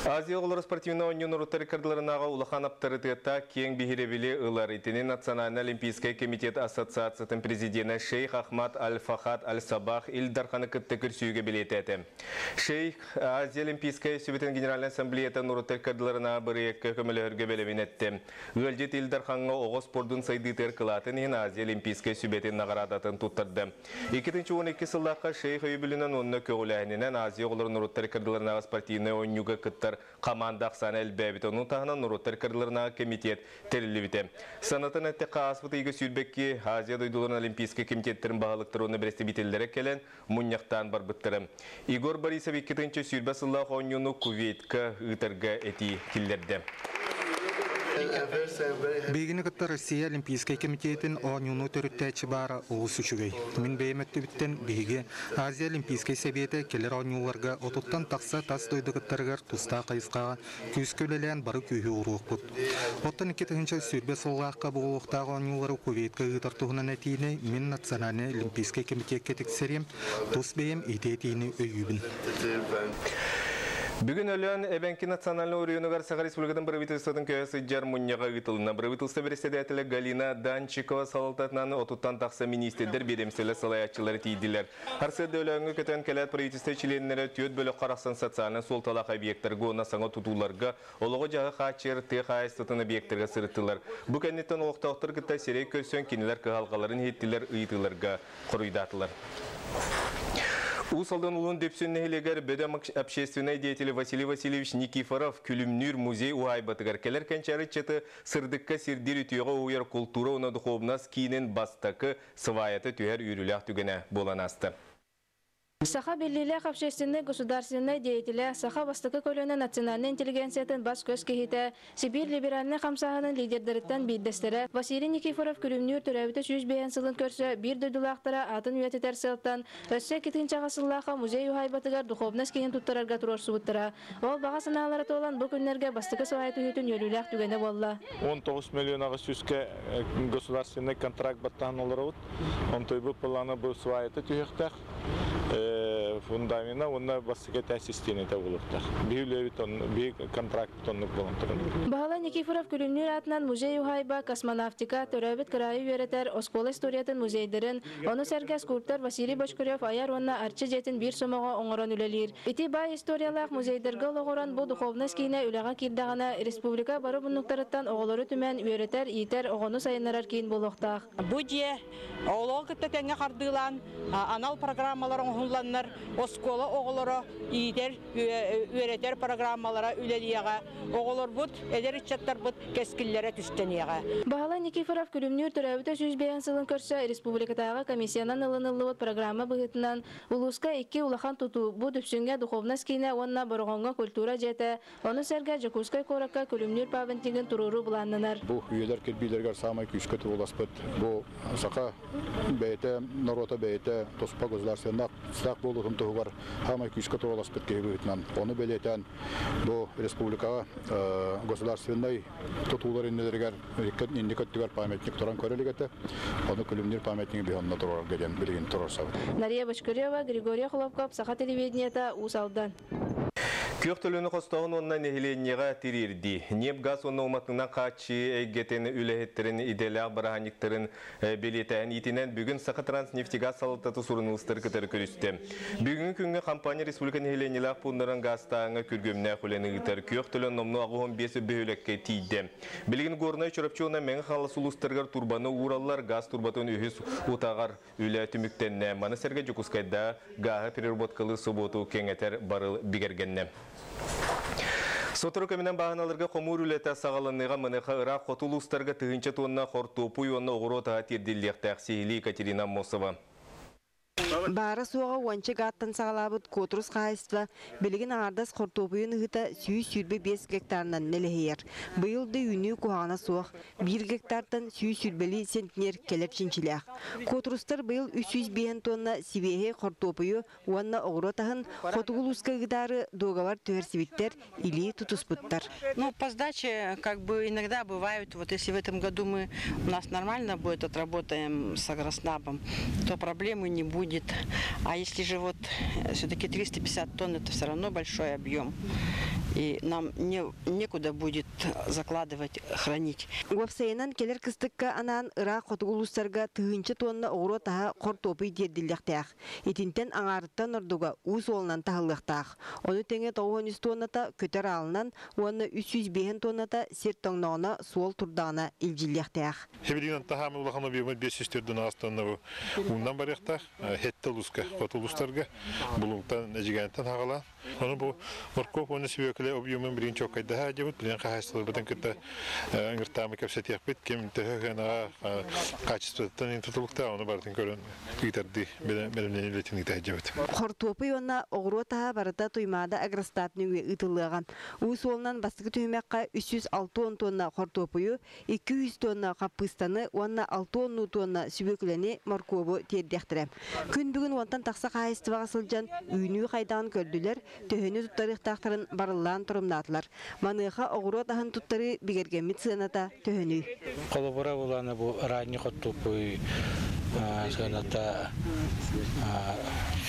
Азия олар спортивна ойнын ұрыттары кардыларынаға улахан аптарытыгатта кең бихиребілі ұлар итінің Национальный олимпийский комитет ассоциациятын президенті Шейх Ахмад Аль-Фахад Аль-Сабах Илдарханы кытты күрсүйге білететі. Шейх Азия олимпийская сөбетін генеральный ассамблеятын ұрыттары кардыларынаға бір екі көмілі белемін әтті. Өлдет Илдарханға оғы спордың сайдытыр қылатын ең Азия олимпийская сөбетін нағарадатын тұттырды. 2012 сыллаққа Шейх өйбілінен онына көгіләйінен Азия оларын ұрыттары кардыларынаға спортивны ойнуға кыттар команда ақсаны әлбәбіт. Оның тағынан ұрыттар кардыларынаға комитет тәрілі біті. Санатын әтті қасыпыты егі сүйірбекке Азия дойдуларын олимпийский комитеттерін бағалықтыр оны біресті бітелдері келен мұнияқтан бар бұттыры. Игор Борисов 2-ші сүйірбә сыллақ ойнуыны Кувейтка ұтырға әті келдерді. Бегіні қытта Россия Олимпийский комитетін ойнуыны төріттәчі бары ұлыс үшігей. Мен бейметті біттен бейге Азия Олимпийский сәбеті келер ойнуыларға отуттан тақса тас дойды қыттарығар тұста қайысқаға көз көлелен бары күйі ұруық бұд. Оттан 2-ші сүйірбе солғаққа бұғылықтағы ойнуылары Кувейтка ұтартуғынан әтейіне мен Национальный Олимпийский комитетке тексерем, тұс бейім идеетейіне өйібін. Бүгін өлен әбәнкі национальный урионығар Саға Республикадан правительстводан көйесі жар мұнияға ғытылына. Правительство берестедәтілі Галина Данчикова салалтатынан отуттан тақса министердер беремселі салаятчылары тейділер. Харсырды өлеңі көтен кәләт правительство членлері түйет бөлі қарақсан социалны сол талақ объекттарға оны саңа тұтуларға, олығы жағы қачыр, тек айыстытын объекттерға сырыттылар. Бұл кәнеттен олықтауқтыр күтті серей көсен кенелер қығалғаларын еттілер ұйытыларға құруйдатылар. Усалдан улун депсүнне хелегер бедем общественный деятель Василий Васильевич Никифоров Күлімнүр музей уайбатыгар келер кенчары четы сырдыкка сирдир ütüйөго уяр культура уна духовнас кийинен бастакы сываяты түйер үйрүлях түгене боланасты. Саха беллилек общественный государственный деятеля Саха Востокы көлөне национальный интеллигенциятын бас көз кехите Сибирь либеральный хамсағының лидердеріттен бейдестері Василий Никифоров Күлімнүр төрәбіті 100 бейін сылын көрсі бір дөйдулақтыра атын үйететер сылттан Россия кетінші ғасыллаға музей уайбатыгар духовнас кейін тұттырарға тұрор суыттыра. Ол баға сыналары толан бұл күнлерге Востокы сывайты үйетін өлілек түгені болла. 19 миллион ағысүске государственный контракт баттан олар ұт. Он тойбы планы бұл сывайты түйектәк. Фундамина онна басыға тәсістен еті болуқтар. Бей контракт тоннық болантырын. Бағала Никифоров Күлімнүр атынан музей уайба, космонавтика, төрәбіт қырайы өретер, оскола историятын музейдерін, оны сәрге скульптор Василий Бочкарев аяр онна арчы жетін бір сомаға оңыран үлелер. Ити бай историялақ музейдерге олығыран бұл духовнас кейіне үліға кирдағана республика бары бұнықтарыттан оғылары түмен өретер, итер, оғыны сайынарар кейін болуқтақ. Бұдje, оғылығы күттетенге қардылан, анал программаларын оғыланнар, оскола оғылары, итер, өретер программалара үлелияға, оғылар бұд, әдер итчаттар бұд, кескіллері түстенияға. Бағала Никифоров Күлімнүр төрәбіті 100 бейін сылын көрсі республикатаға комиссиянан ылын-ылы программа бұғытынан ұлысқа 2 улахан тұту бұд үпсінге духовнас кейіне онына бұрғанға культура жеті, оны сәрге Жакускай қораққа Күлімнүр павентеген тұруру бұланнынар. Бұл үйелер келбейлергер самай күшкеті оласпыд. Бұл сақа бәйті, народа бәйті, тоспа государственнақ сақ болуғын тұғығар самай күшкеті оласпыд кейбейтінен. Оны бәлетен бұл республикаға государственный тұтулар иннелергер индикаттығар памятник тұран көрелігеті, оны Күлімнүр памятнигі бейонына тұрар келен білген тұрар сабы. Нария Бочкарева, Григория Хлопков, Саха телевидениета, Усалдан. Көқтіліні қостауын онына нехиленеға терерді. Неп газ оны уматыңна қачы әйгетін үләхеттерін иделяқ бараханиктарын белетән етінен бүгін Сақа Транснефтегаз салытаты сұрынылыстыр кітері көрісті. Бүгін күнгі компания республика нехиленелақ пұндырын газтаңы күргөміне құлені ғытар. Көқтілін номны ағуын бесі бөйлекке тейді. Білген ғорнай чөрапчуына мәңі қалы сұлыстырғар турбаны ураллар газ турбатын үйіз ұтағар үлә түміктенне. Маны сәрге Жакускайда ғағы переработкалы сұботу кеңетер барыл бігергенне. Сотыры көмінен бағаналарға қомур үлеті сағалыныға мұныға ұрақ қотылыстарға түгінші тонна қортопуй онна ұғыротаға терділдіқтәқ сейілі Екатерина Мосова. Бары суға уанчы гаттан сағалабыд Котрус қайыства білігін ардас қортопуйын ұғыта 100-5 гектарынан нелігер. Бұйылды үні күхана суық 1 гектардан 100 сентнер келер чинчилях. Котрустар бұйыл 300 тонна сибеге қортопуйы уанна оғыротағын қотығылысқа ғыдары доғавар төхерсибиттер или тутуспыттар. Ну, по сдаче, как бы иногда бывают, вот если в этом году у нас нормально будет, отработаем с агроснабом, то проблемы не будет. А если же вот все-таки 350 тонн, это все равно большой объем. и нам некуда будет закладывать, хранить. Уапсайынан келер кыстыкка анан ыра котугулустарга тыгынчы тонна оғро таға қортопы дерділдіқтәқ. Етінтен аңарыттан ордуга уыз олынан тағылықтақ. Оны теңе 900 тонната көтер алынан, оны 305 тонната серттоңнауына суол турдағына илжилдіқтәқ. Хебелинан тахамы улаханы беймет 500 төрден астаны ундан барықтақ, хетті лұсқа, котулустарға бұлыңтан әжігәнттен ағала. Оны бұл морков, оны себекілі объемын бірін чоқ қайдаға жебіт, білен қағайсылы бұдан көтті аңыртамы көпсетияқ бет, кем төхіғанаға качествоттан интутылықта, оны бардың көрін үйтерді бәлімден үлетін үйтәғі жебіт. Қортопы онна оғро таға барыта тұймада агростатны өе ұтылыған. Уыз олынан бастығы түймеққа 306 тонна қортопыю, 200 тонна қаппыстаны, онна 6 тонна себекілені морковы тердектірі. Күн бүгін онтан тақса қайыстываға сылжан үйіні қайдаған көрділер, төхіні тұттарықтақтарын барылан тұрымнатылар. Маныға оғро тағын тұттары бігергемет сыната төхіні. Қолыбыра оланы бұл ранне қоттупы сыната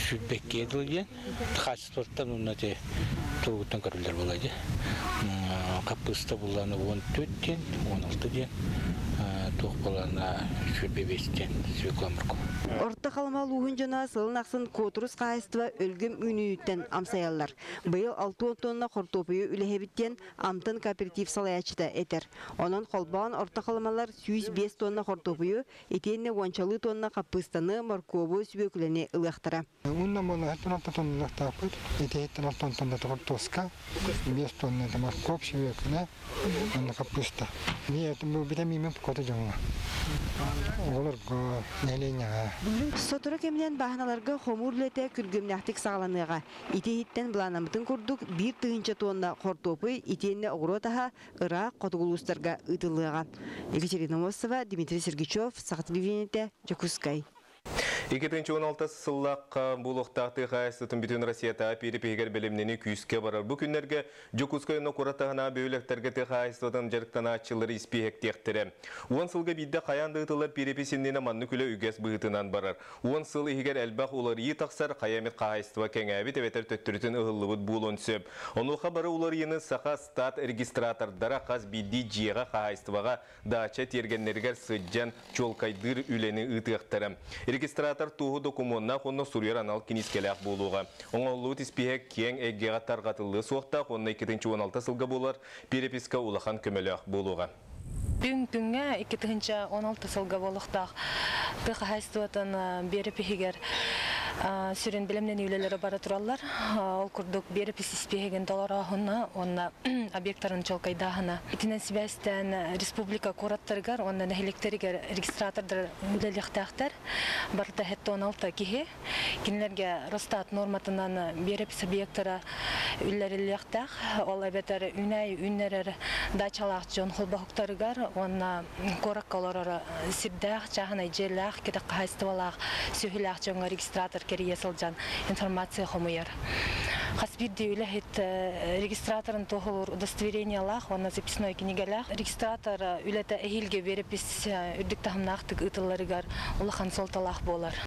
сүббекке еділген. Қасыспорттан ұннаты тұлғыттан көрілдер болады. Қапыста бұланы 14 ден, 16 ден. Тух балана шүрбебестен свекламырку. Орта қалма луғын жана сылын ақсын котурус қайыстыва өлгім үнүйіттен амсаялар. Бұйыл 6 тонна қортопыйы үліхебіттен амтын кооператив салаячыда етер. Онын қолбаған орта қалмалар 105 тонна қортопыйы, етенне 10 тонна қапыстаны морковы сүбекіліне ұлықтыра. Унна бола 16 тонна ұлықтапыд, етееттен 6 тонна қортоска, 5 тонна морков сүбекіне, онна қапыста. Бұл витаминмен коты жоңа. Оларға нәлейняға. Сотура кемнен бағаналарға хомурлете күргімнәқтік сағаланыға. Итееттен бұланамытын күрдік 1 тыгынча тонна қортопы итенне оғыро таға ыра қотығылыстарға ұтылыға. Екатерина Мосова, Дмитрий Сергичев, Сағат телевидениеде, Жакускай. 2016 сыллақ бұлықтақты қайыстытын бүтін Россията перепегер білімнені күйіске барар. Бұл күнлерге Жокускайны құратағына бөйліктерге қайыстытын жарықтан атшылыр іспейектектірі. 10 сылғы бидді қаянды ұтылар перепесіннені манны күлі үгес бұғытынан барар. 10 сыл егер әлбақ олар ие тақсар қаямет қайыстыва кәңәбет әветер төттірітін ұғылыбыт бұлын сөп. Онуға бары олар ені сақа стат регистратордара қаз бидді жиеға қайыстываға дача тергенлергер сыджан чолкайдыр үлені ұтықтыры. Регистратор туғы документна қонны сурьер анал кинискелек болуға. Оңылуыт іспеге кең әгеға тарғатылы соқта қонны 2016 сылға болар переписка улахан көмелек болуға. Бүгінгі 2016 сылға болуқтақ тұқы хайстуатын берепігер сүрін білімнен үйлелері бара тұралар. Ол күрдік берепіс іспеген долара ғына, онна объекттарын чолқайдағына. Итінен себәстен республика қораттарығар, онна нәхелектерігер регистратордар үйлеліктақтар. Барыта хетті 16 кеге. Кенлерге Росстат норматынан берепіс объекттары үйлеліктақ. Ол әбетер үнәй, үннерер дачалақ жон қолбақықтарығар. Онна қорак колорары сирдақ, жағынай жерлақ, кетақ қайыстывалақ, сүйілақ жоңға регистратор кері есілжан информация қомыйыр. Қасбирде үләхет регистраторын тоғылыр удостоверениялақ, онна записной кенегелақ. Регистратор үләті әйілге берепіс үрдіктағымнақтық ұтыларығар ұлақан солталақ болар.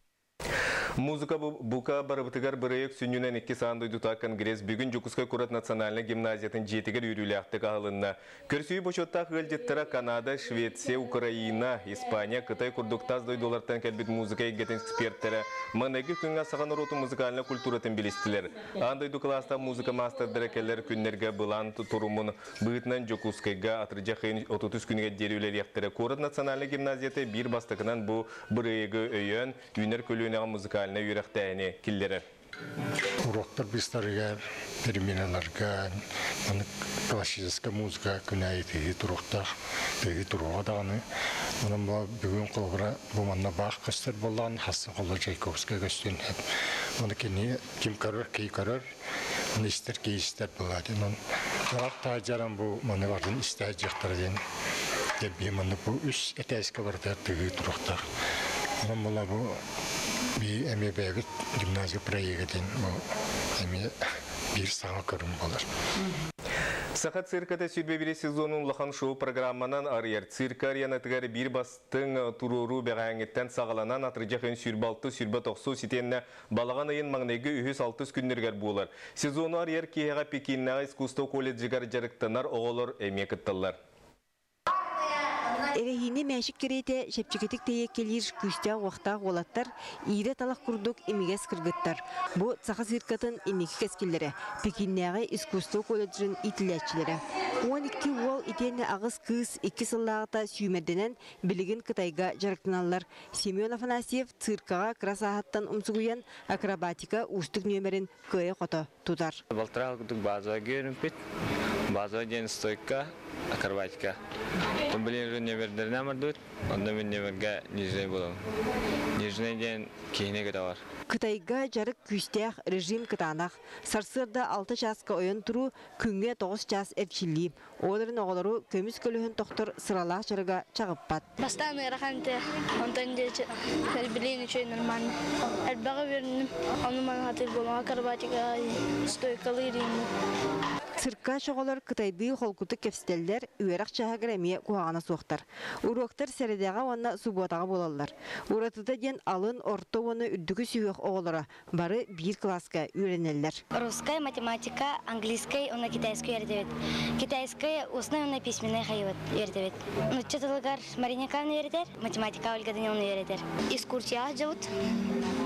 Музыка бука барыбытыгар бырайык сүннюнен 2 саанды дута конгресс бүгін Жокускай Курат национальный гимназиятын жетігер үйріліяқтық ағылынна. Көрсүйі бошоттақ ғылжеттіра Канада, Швеция, Украина, Испания, Қытай күрдіктаз дойдолардан кәлбет музыка егетін эксперттері. Манайғы күнға саған ұроту музыкалына культуратын білістілер. Андойду класста музыка мастerdері кәлер күннерге бұлан тұрумын бұғытынан Жокускайға атыржа қиын 30 күнге дерюлер яқтыры. Курат национальный гимназияты бір бастықынан бұл бырайығы өйен, үйнер көлуінеға музыка үйрәқтәйіне келдері. Уроктар бистарыгар, терминаларга, классическая музыка күнәйті тұруқтақ, тұруға дағаны. Оның бүгін қолғыра бұманна бақ көстер болған, хасы қолы Чайковская көстен. Оны кені кем көрір, кей көрір, оны істер, кей істер болады. Жалақ тағжаран бұл мұны бардың істер жақтардың. Дәбе мұны бұл үш әтәскі барды тұруқтақ. Оның бұла бұл bir əməybəgət gimnaziya proyektinin bir sağa körüm olur. Сақат цирката сүрбе сезонын лахан шоу программанан арьер цирка арьянатығары бір бастың туруру бәғаңеттен сағаланан атыржақын сүрбалты сүрбе тоқсу сетенне балаған айын маңнайғы 360 күннергер болар. Сезону арьер кейіға Пекиннаға искусство колледжігар жарықтанар оғылыр әмекітталар. Эрехини мәшік керейте шепчекетік тейеккелер күсте уақта олаттар, ире талақ күрдік емегес кіргіттар. Бұ цақа циркатын емекі кәскелері, Пекиннағы искусство колледжін итілетчілері. 12 ол итені ағыз кыз 2 сыллағыта сүймерденен білігін Қытайға жарықтыналар. Семен Афанасьев циркаға красахаттан ұмсығуян акробатика ұстық нөмерін көе қоты тұдар. Балтырақ күдік базуа көрінпет, базуа ден стойка, акробатика. Он блин нөмердеріне амардуд, онда мен нөмерге нежней болам. Нежней ден кейіне көтавар. Қытайға жарық күстеғ режим кытанақ. Сарсырда 6 жасқа ойын тұру, күнге 9 жас әпшілі. Оларын оғылару көміз көліхін тоқтыр сыралақ жарыға чағып бат. Бастан ұрақанты, онтан дечі, әлбілейін үшей нормально. Әлбәға верінім, оны маңа қатыр болуға акробатика, стойкалы иреймі. Цирка шоғалар Қытайды қолкуты кепстелдер үйерақ жағығыр әме қуағана соқтар. Уроктар сәрідеға онна субботаға болалар. Уратыда ден алын орто оны үрдігі сүйек оғылары бары 1 класска үйренелер. Русская, математика, английская, она китайская ердевет. Китайская, устная, она письменная хайват ердевет. Ну, чаталгар Мариняканы ердер, математика Ольга Даниловна ердер. Экскурсия живут.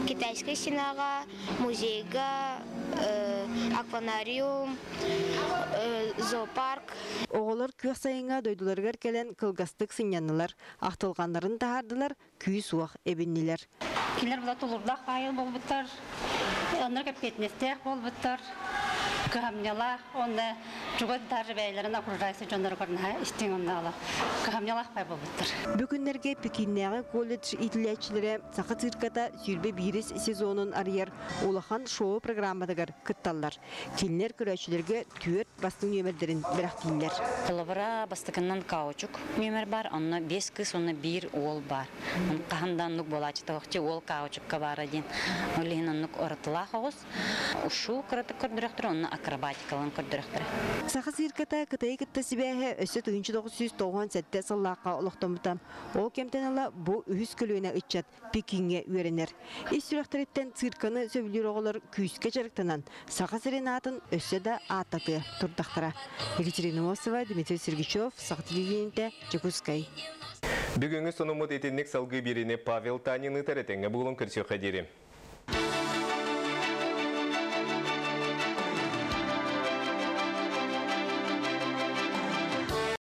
Китайская стенага, музейга, акванариум, зоопарк. Оғылар көк сайынға дойдыларғар келен қылғастық сынянылар, ақтылғандарын тағардылар, күй суақ әбіннелер. Келер бұда тұлырдақ айыл бол бұттар, оныр кәпкетінестек бол бұттар, көмнелақ, онды жүгөт дәрі бәйлерін ақұржайсы жондар көріне істен онды ала. Көмнелақ бай бол бұттар. Бүкіндерге Пекиннағы колледж итілетчілері сақы цирката сүрбе бирис сезонын арьер олахан шоу программадығыр күтталар. Келінер көрәшілерге түйет бастың нөмірдерін бірақ кейлер. Қылыбыра бастықынан каучук нөмір бар, онына 5 кыз, онына 1 ол бар. Қағанданлық болачы тағықчы ол каучукка бар аден. Олейін онық оратылақ оғыз. Ушу қыраты көрдіріқтір, онына акробатикалын көрдіріқтір. Сақы цирката Қытай кітті сібәхі өсі 1997 сыллаққа ұлықтамыта. Ол кемтенала бұл үйіз көлуіне үтчат Пекинге үйренер. Ес-сүріқтіреттен цирканы сөбілер оғылар күйіске жарықтанан сақы сиренатын өсі да ататы тұрдақтыра. Екатерина Мосова, Дмитрий Сергичев, Сақы телевидениеде, Чекускай. Бүгінгі сонымыт етіннік салғы беріне Павел Танины тәрәтіңі бұлын көрсе қадері.